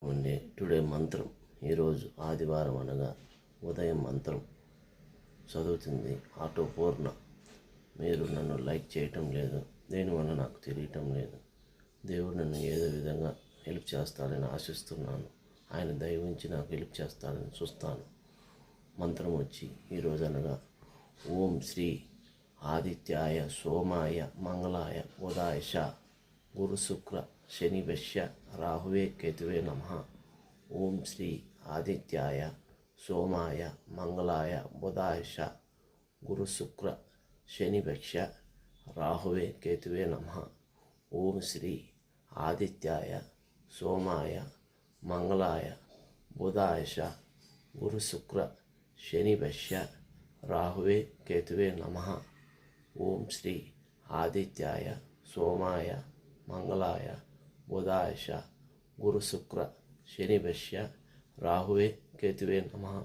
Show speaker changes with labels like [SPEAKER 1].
[SPEAKER 1] ఉండే టుడే మంత్రం ఈరోజు ఆదివారం అనగా ఉదయం మంత్రం చదువుతుంది ఆటో పూర్ణ. మీరు నన్ను లైక్ చేయటం లేదు, దేనివల్ల నాకు తెలియటం లేదు. దేవుడు నన్ను ఏదో విధంగా హెల్ప్ చేస్తానని ఆశిస్తున్నాను. ఆయన దయ ఉంచి నాకు హెల్ప్ చేస్తానని చూస్తాను. మంత్రం వచ్చి ఈరోజు అనగా ఓం శ్రీ ఆదిత్యాయ సోమాయ మంగళాయ బుధాయ శ గురు శుక్ర శని వశ్య రాహువే కేతువే నమః. ఓం శ్రీ ఆదిత్యాయ సోమాయ మంగళాయ బుధాయ శ గురు శుక్ర శని వశ్య రాహువే కేతువే నమః. ఓం శ్రీ ఆదిత్యాయ సోమాయ మంగళాయ బుధాయ శ గురు శుక్ర శని వశ్య రాహువే కేతువే నమః. ఓం శ్రీ ఆదిత్యాయ సోమాయ మంగళాయ బుధాయ శ గురు శుక్ర శని వశ్య రాహువే కేతువే నమః.